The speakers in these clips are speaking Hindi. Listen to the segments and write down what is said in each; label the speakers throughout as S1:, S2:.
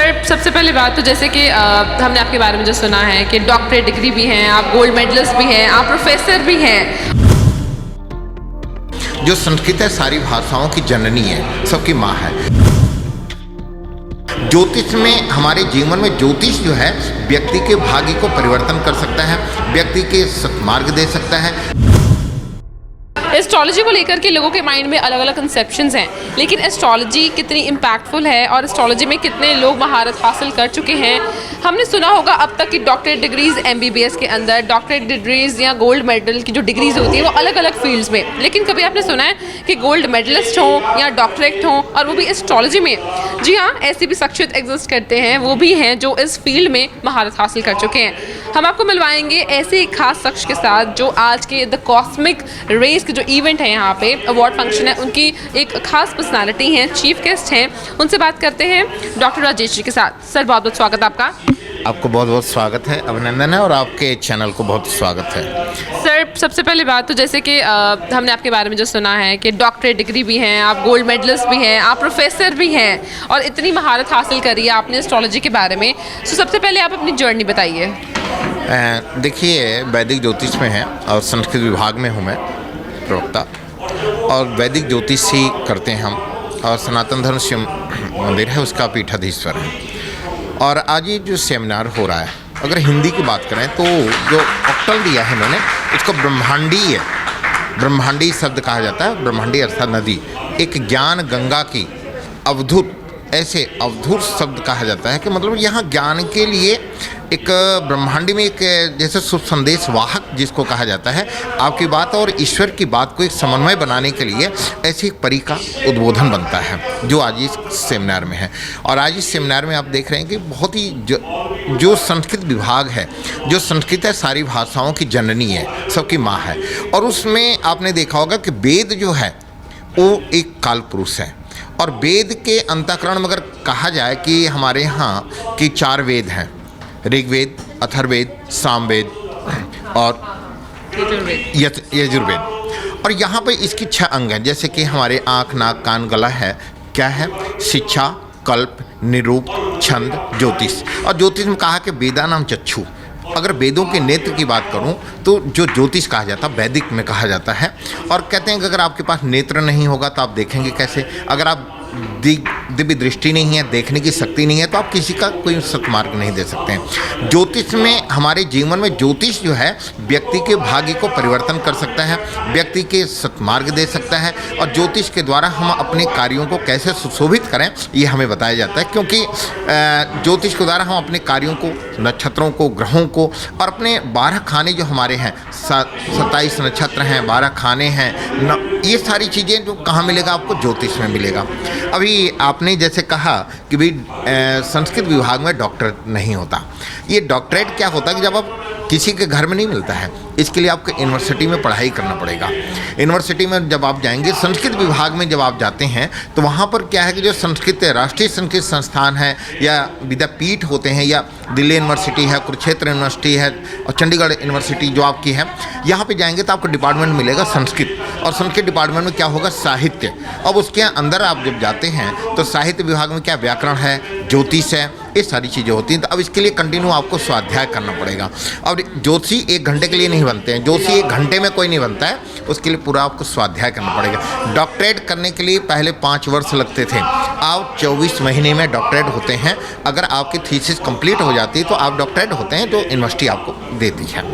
S1: सर, सबसे पहले बात तो जैसे कि हमने आपके बारे में जो सुना है कि डॉक्टरेट डिग्री भी हैं, आप गोल्ड मेडलिस्ट भी हैं, आप प्रोफेसर भी हैं।
S2: जो संस्कृत है सारी भाषाओं की जननी है, सबकी माँ है। ज्योतिष में हमारे जीवन में ज्योतिष जो है व्यक्ति के भाग्य को परिवर्तन कर सकता है, व्यक्ति के सत्मार्ग दे सकता है।
S1: एस्ट्रोलॉजी को लेकर के लोगों के माइंड में अलग अलग कंसेप्शंस हैं, लेकिन एस्ट्रोलॉजी कितनी इम्पैक्टफुल है और एस्ट्रोलॉजी में कितने लोग महारत हासिल कर चुके हैं। हमने सुना होगा अब तक की डॉक्टरेट डिग्रीज़ MBBS के अंदर, डॉक्टरेट डिग्रीज़ या गोल्ड मेडल की जो डिग्रीज़ होती है वो अलग अलग फील्ड्स में, लेकिन कभी आपने सुना है कि गोल्ड मेडलिस्ट हों या डॉक्टरेट हों और वो भी एस्ट्रोलॉजी में? जी हाँ, ऐसे भी शख्सियत एग्जिस्ट करते हैं, वो भी हैं जो इस फील्ड में महारत हासिल कर चुके हैं। हम आपको मिलवाएंगे ऐसे एक खास शख्स के साथ जो आज के द कॉस्मिक रेस के जो इवेंट है, यहाँ पे अवार्ड फंक्शन है, उनकी एक खास पर्सनालिटी हैं, चीफ गेस्ट हैं। उनसे बात करते हैं डॉक्टर राजेश जी के साथ। सर, बहुत बहुत स्वागत आपका।
S2: आपको बहुत बहुत स्वागत है, अभिनंदन है, और आपके चैनल को बहुत स्वागत है।
S1: सर, सबसे पहले बात तो जैसे कि हमने आपके बारे में जो सुना है कि डॉक्टरेट डिग्री भी हैं, आप गोल्ड मेडलिस्ट भी हैं, आप प्रोफेसर भी हैं और इतनी महारत हासिल करी है आपने एस्ट्रोलॉजी के बारे में। तो सबसे पहले आप अपनी जर्नी बताइए।
S2: देखिए, वैदिक ज्योतिष में है और संस्कृत विभाग में हूँ मैं प्रवक्ता, और वैदिक ज्योतिष ही करते हैं हम, और सनातन धर्म शिव मंदिर है उसका पीठाधीश्वर है। और आज ये जो सेमिनार हो रहा है, अगर हिंदी की बात करें तो जो ऑक्टल दिया है मैंने, इसको ब्रह्मांडीय, ब्रह्मांडी शब्द कहा जाता है। ब्रह्मांडी अर्थात नदी, एक ज्ञान गंगा की अवधूत, ऐसे अवधूत शब्द कहा जाता है कि मतलब यहाँ ज्ञान के लिए एक ब्रह्मांडी में एक जैसे शुभ संदेश वाहक जिसको कहा जाता है, आपकी बात और ईश्वर की बात को एक समन्वय बनाने के लिए ऐसी एक परी का उद्बोधन बनता है, जो आज इस सेमिनार में है। और आज इस सेमिनार में आप देख रहे हैं कि बहुत ही जो संस्कृत विभाग है, जो संस्कृत है सारी भाषाओं की जननी है, सबकी माँ है। और उसमें आपने देखा होगा कि वेद जो है वो एक काल पुरुष है, और वेद के अंतःकरण में अगर कहा जाए कि हमारे यहाँ की 4 वेद हैं, ऋग्वेद, अथर्ववेद, सामवेद और यजुर्वेद। और यहाँ पे इसकी 6 अंग हैं, जैसे कि हमारे आँख, नाक, कान, गला है। क्या है? शिक्षा, कल्प, निरूप, छंद, ज्योतिष। और ज्योतिष में कहा कि वेदा नाम चक्षु। अगर वेदों के नेत्र की बात करूं तो जो ज्योतिष कहा जाता है वैदिक में कहा जाता है। और कहते हैं कि अगर आपके पास नेत्र नहीं होगा तो आप देखेंगे कैसे? अगर आप दिव्य दृष्टि नहीं है, देखने की शक्ति नहीं है, तो आप किसी का कोई सत्मार्ग नहीं दे सकते हैं। ज्योतिष में हमारे जीवन में ज्योतिष जो है व्यक्ति के भाग्य को परिवर्तन कर सकता है, व्यक्ति के सत्मार्ग दे सकता है, और ज्योतिष के द्वारा हम अपने कार्यों को कैसे सुशोभित करें ये हमें बताया जाता है। क्योंकि ज्योतिष के द्वारा हम अपने कार्यों को, नक्षत्रों को, ग्रहों को, और अपने 12 खाने जो हमारे हैं, 27 नक्षत्र हैं, 12 खाने हैं, ये सारी चीज़ें जो कहाँ मिलेगा आपको? ज्योतिष में मिलेगा। अभी आपने जैसे कहा कि भाई संस्कृत विभाग में डॉक्टर नहीं होता। ये डॉक्टरेट क्या होता है कि जब आप किसी के घर में नहीं मिलता है, इसके लिए आपको यूनिवर्सिटी में पढ़ाई करना पड़ेगा। यूनिवर्सिटी में जब आप जाएंगे, संस्कृत विभाग में जब आप जाते हैं, तो वहाँ पर क्या है कि जो संस्कृत राष्ट्रीय संस्कृत संस्थान है या विद्यापीठ होते हैं, या दिल्ली यूनिवर्सिटी है, कुरुक्षेत्र यूनिवर्सिटी है, और चंडीगढ़ यूनिवर्सिटी जो आपकी है, यहाँ पे जाएंगे तो आपको डिपार्टमेंट मिलेगा संस्कृत। और संस्कृत डिपार्टमेंट में क्या होगा? साहित्य। अब उसके अंदर आप जब जाते हैं तो साहित्य विभाग में क्या? व्याकरण है, ज्योतिष है, ये सारी चीज़ें होती हैं। तो अब इसके लिए कंटिन्यू आपको स्वाध्याय करना पड़ेगा। अब ज्योतिषी 1 घंटे के लिए नहीं बनते हैं, ज्योतिषी 1 घंटे में कोई नहीं बनता है, उसके लिए पूरा आपको स्वाध्याय करना पड़ेगा। डॉक्टरेट करने के लिए पहले 5 वर्ष लगते थे, आप 24 महीने में डॉक्टरेट होते हैं। अगर आपकी थीसिस कंप्लीट हो जाती है तो आप डॉक्टरेट होते हैं, जो यूनिवर्सिटी आपको देती है।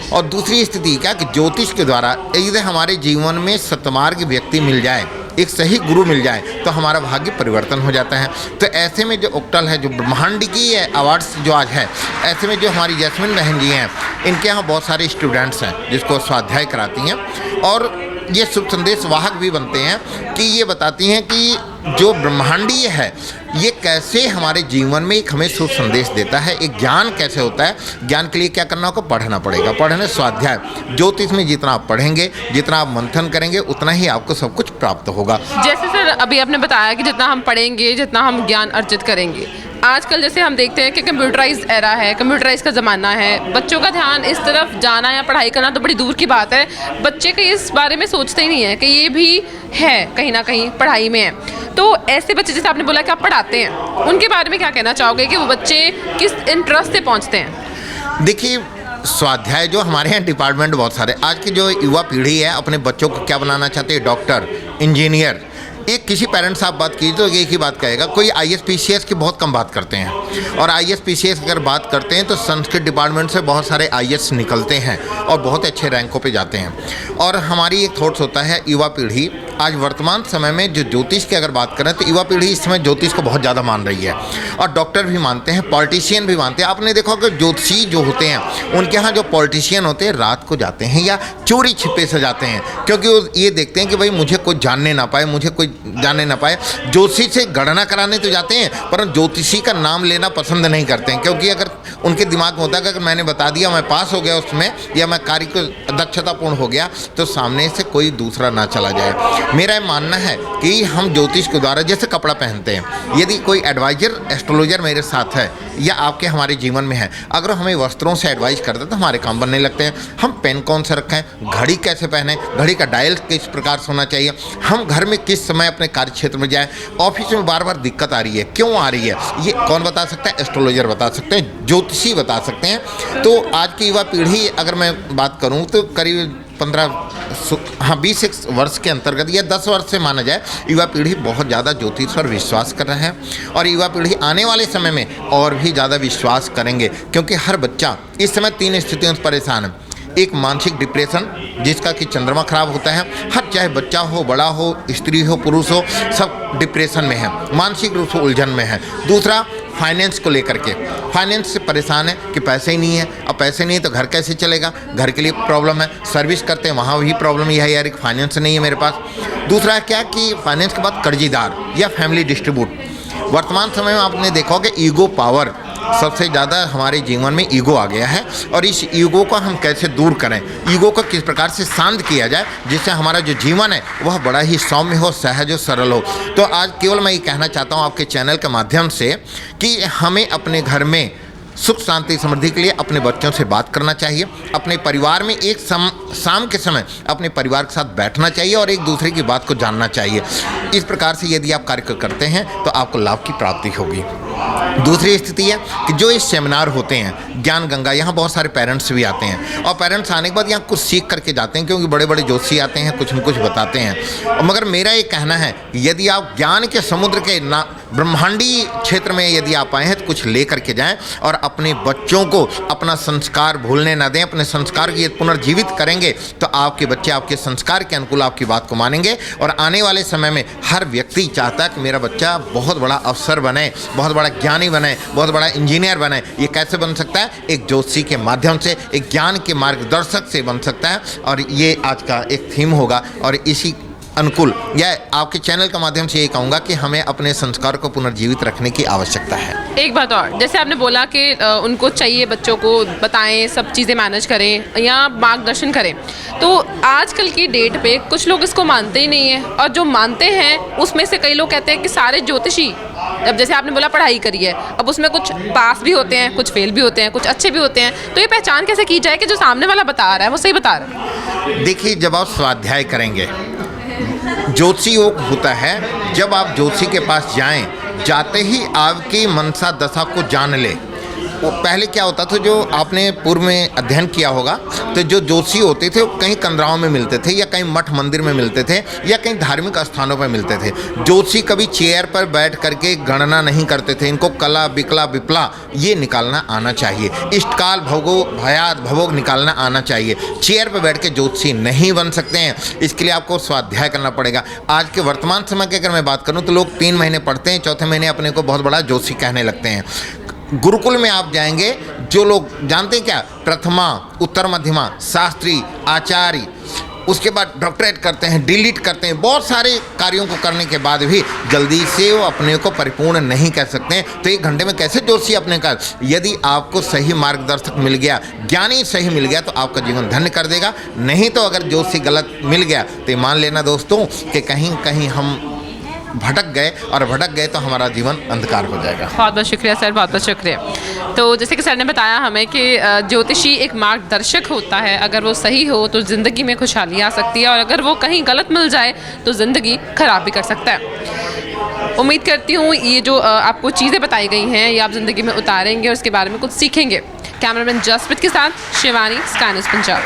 S2: और दूसरी स्थिति क्या कि ज्योतिष के द्वारा यदि हमारे जीवन में सत्मार्ग व्यक्ति मिल जाए, एक सही गुरु मिल जाए, तो हमारा भाग्य परिवर्तन हो जाता है। तो ऐसे में जो ऑक्टल है, जो ब्रह्मांड की अवार्ड्स जो आज है, ऐसे में जो हमारी जैस्मिन बहन जी हैं, इनके यहाँ बहुत सारे स्टूडेंट्स हैं जिसको स्वाध्याय कराती हैं, और ये शुभ संदेश वाहक भी बनते हैं कि ये बताती हैं कि जो ब्रह्मांडीय है ये कैसे हमारे जीवन में एक हमें शुभ संदेश देता है, एक ज्ञान कैसे होता है। ज्ञान के लिए क्या करना होगा? पढ़ना पड़ेगा, पढ़ने स्वाध्याय। ज्योतिष में जितना आप पढ़ेंगे, जितना आप मंथन करेंगे, उतना ही आपको सब कुछ प्राप्त होगा।
S1: जैसे सर अभी आपने बताया कि जितना हम पढ़ेंगे, जितना हम ज्ञान अर्जित करेंगे, आजकल जैसे हम देखते हैं कि कंप्यूटराइज एरा है, कंप्यूटराइज का ज़माना है, बच्चों का ध्यान इस तरफ जाना या पढ़ाई करना तो बड़ी दूर की बात है। बच्चे कहीं इस बारे में सोचते ही नहीं है कि ये भी है कहीं ना कहीं पढ़ाई में है। तो ऐसे बच्चे, जैसे आपने बोला कि आप पढ़ाते हैं, उनके बारे में क्या कहना चाहोगे कि वो बच्चे किस इंटरेस्ट से पहुँचते हैं?
S2: देखिए, स्वाध्याय जो हमारे यहाँ डिपार्टमेंट बहुत सारे, आज की जो युवा पीढ़ी है अपने बच्चों को क्या बनाना चाहते हैं, डॉक्टर, इंजीनियर। एक किसी पेरेंट्स आप बात कीजिए तो एक ही बात कहेगा, कोई IAS PCS की बहुत कम बात करते हैं। और IAS PCS अगर बात करते हैं तो संस्कृत डिपार्टमेंट से बहुत सारे IAS निकलते हैं और बहुत अच्छे रैंकों पे जाते हैं। और हमारी एक थॉट्स होता है, युवा पीढ़ी आज वर्तमान समय में जो ज्योतिष की अगर बात करें तो युवा पीढ़ी इस समय ज्योतिष को बहुत ज़्यादा मान रही है और डॉक्टर भी मानते हैं, पॉलिटिशियन भी मानते हैं। आपने देखा कि ज्योतिषी जो होते हैं उनके यहाँ जो पॉलिटिशियन होते हैं रात को जाते हैं या चोरी छिपे से जाते हैं, क्योंकि वो ये देखते हैं कि भाई मुझे कोई जानने ना पाए, मुझे कोई जानने ना पाए। ज्योतिषी से गणना कराने तो जाते हैं पर ज्योतिषी का नाम लेना पसंद नहीं करते हैं, क्योंकि अगर उनके दिमाग में होता है कि अगर मैंने बता दिया मैं पास हो गया उसमें या मैं कार्य को दक्षतापूर्ण हो गया तो सामने से कोई दूसरा ना चला जाए। मेरा मानना है कि हम ज्योतिष के द्वारा जैसे कपड़ा पहनते हैं, यदि कोई एडवाइजर एस्ट्रोलॉजर मेरे साथ है या आपके हमारे जीवन में है, अगर हमें वस्त्रों से एडवाइस करते हैं तो हमारे काम बनने लगते हैं। हम पेन कौन सा रखें, घड़ी कैसे पहने, घड़ी का डायल किस प्रकार से होना चाहिए, हम घर में किस समय अपने कार्य क्षेत्र में जाएं, ऑफिस में बार बार दिक्कत आ रही है, क्यों आ रही है, ये कौन बता सकता है? एस्ट्रोलॉजर बता सकते हैं, ज्योतिषी बता सकते हैं। तो आज की युवा पीढ़ी अगर मैं बात करूं तो करीब 20 वर्ष के अंतर्गत या 10 वर्ष से माना जाए, युवा पीढ़ी बहुत ज़्यादा ज्योतिष पर विश्वास कर रहा है और युवा पीढ़ी आने वाले समय में और भी ज़्यादा विश्वास करेंगे, क्योंकि हर बच्चा इस समय 3 स्थितियों से परेशान है। एक मानसिक डिप्रेशन जिसका कि चंद्रमा खराब होता है, हर चाहे बच्चा हो, बड़ा हो, स्त्री हो, पुरुष हो, सब डिप्रेशन में है, मानसिक रूप से उलझन में है। दूसरा, फाइनेंस को लेकर के, फाइनेंस से परेशान है कि पैसे ही नहीं है, अब पैसे नहीं है तो घर कैसे चलेगा, घर के लिए प्रॉब्लम है, सर्विस करते हैं वहाँ भी प्रॉब्लम यह है यार फाइनेंस नहीं है मेरे पास। दूसरा क्या कि फाइनेंस के बाद कर्जीदार या फैमिली डिस्ट्रीब्यूट। वर्तमान समय में आपने देखा होगा ईगो पावर, सबसे ज़्यादा हमारे जीवन में ईगो आ गया है और इस ईगो को हम कैसे दूर करें, ईगो को किस प्रकार से शांत किया जाए जिससे हमारा जो जीवन है वह बड़ा ही सौम्य हो, सहज हो, सरल हो। तो आज केवल मैं ये कहना चाहता हूँ आपके चैनल के माध्यम से कि हमें अपने घर में सुख शांति समृद्धि के लिए अपने बच्चों से बात करना चाहिए, अपने परिवार में एक शाम के समय अपने परिवार के साथ बैठना चाहिए और एक दूसरे की बात को जानना चाहिए। इस प्रकार से यदि आप कार्य करते हैं तो आपको लाभ की प्राप्ति होगी। दूसरी स्थिति है कि जो इस सेमिनार होते हैं ज्ञान गंगा, यहाँ बहुत सारे पेरेंट्स भी आते हैं और पेरेंट्स आने के बाद यहाँ कुछ सीख करके जाते हैं, क्योंकि बड़े बड़े जोशी आते हैं, कुछ न कुछ बताते हैं। मगर मेरा ये कहना है यदि आप ज्ञान के समुद्र के ब्रह्मांडीय क्षेत्र में यदि आप आए हैं तो कुछ ले करके जाएं और अपने बच्चों को अपना संस्कार भूलने ना दें। अपने संस्कार की पुनर्जीवित करेंगे तो आपके बच्चे आपके संस्कार के अनुकूल आपकी बात को मानेंगे। और आने वाले समय में हर व्यक्ति चाहता है कि मेरा बच्चा बहुत बड़ा अफसर बने, बहुत बड़ा ज्ञानी बने, बहुत बड़ा इंजीनियर बने। ये कैसे बन सकता है? एक ज्योतिषी के माध्यम से, एक ज्ञान के मार्गदर्शक से बन सकता है। और ये आज का एक थीम होगा और इसी अनुकूल या आपके चैनल के माध्यम से ये कहूँगा कि हमें अपने संस्कार को पुनर्जीवित रखने की आवश्यकता है।
S1: एक बात और, जैसे आपने बोला कि उनको चाहिए बच्चों को बताएं, सब चीज़ें मैनेज करें या मार्गदर्शन करें, तो आजकल की डेट पे कुछ लोग इसको मानते ही नहीं है और जो मानते हैं उसमें से कई लोग कहते हैं कि सारे ज्योतिषी, अब जैसे आपने बोला पढ़ाई करी है, अब उसमें कुछ पास भी होते हैं, कुछ फेल भी होते हैं, कुछ अच्छे भी होते हैं, तो ये पहचान कैसे की जाए कि जो सामने वाला बता रहा है वो सही बता रहा है?
S2: देखिए, जब आप स्वाध्याय करेंगे, ज्योतिषी योग होता है, जब आप ज्योतिषी के पास जाएं, जाते ही आपकी मनसा दशा को जान ले। वो पहले क्या होता था, जो आपने पूर्व में अध्ययन किया होगा, तो जो ज्योतिषी होते थे वो कहीं कंदराओं में मिलते थे या कहीं मठ मंदिर में मिलते थे या कहीं धार्मिक स्थानों पर मिलते थे। ज्योतिषी कभी चेयर पर बैठ करके गणना नहीं करते थे। इनको कला बिकला विपला ये निकालना आना चाहिए, इष्टकाल भोगो भयाद भवोग निकालना आना चाहिए। चेयर पर बैठ के ज्योतिषी नहीं बन सकते हैं, इसके लिए आपको स्वाध्याय करना पड़ेगा। आज के वर्तमान समय की अगर मैं बात करूँ तो लोग 3 महीने पढ़ते हैं, चौथे महीने अपने को बहुत बड़ा ज्योतिषी कहने लगते हैं। गुरुकुल में आप जाएंगे, जो लोग जानते हैं क्या, प्रथमा, उत्तर मध्यमा, शास्त्री, आचार्य, उसके बाद डॉक्टरेट करते हैं, डिलीट करते हैं, बहुत सारे कार्यों को करने के बाद भी जल्दी से वो अपने को परिपूर्ण नहीं कह सकते हैं। तो 1 घंटे में कैसे ज्योतिषी अपने का, यदि आपको सही मार्गदर्शक मिल गया, ज्ञानी सही मिल गया तो आपका जीवन धन्य कर देगा। नहीं तो अगर ज्योतिषी गलत मिल गया तो मान लेना दोस्तों कि कहीं कहीं हम भटक गए, और भटक गए तो हमारा जीवन अंधकार हो जाएगा।
S1: बहुत बहुत शुक्रिया सर, बहुत बहुत शुक्रिया। तो जैसे कि सर ने बताया हमें कि ज्योतिषी एक मार्गदर्शक होता है, अगर वो सही हो तो ज़िंदगी में खुशहाली आ सकती है, और अगर वो कहीं गलत मिल जाए तो ज़िंदगी ख़राब भी कर सकता है। उम्मीद करती हूँ ये जो आपको चीज़ें बताई गई हैं ये आप ज़िंदगी में उतारेंगे और उसके बारे में कुछ सीखेंगे। कैमरामैन जसप्रीत के साथ शिवानी, स्काई न्यूज़ पंजाब।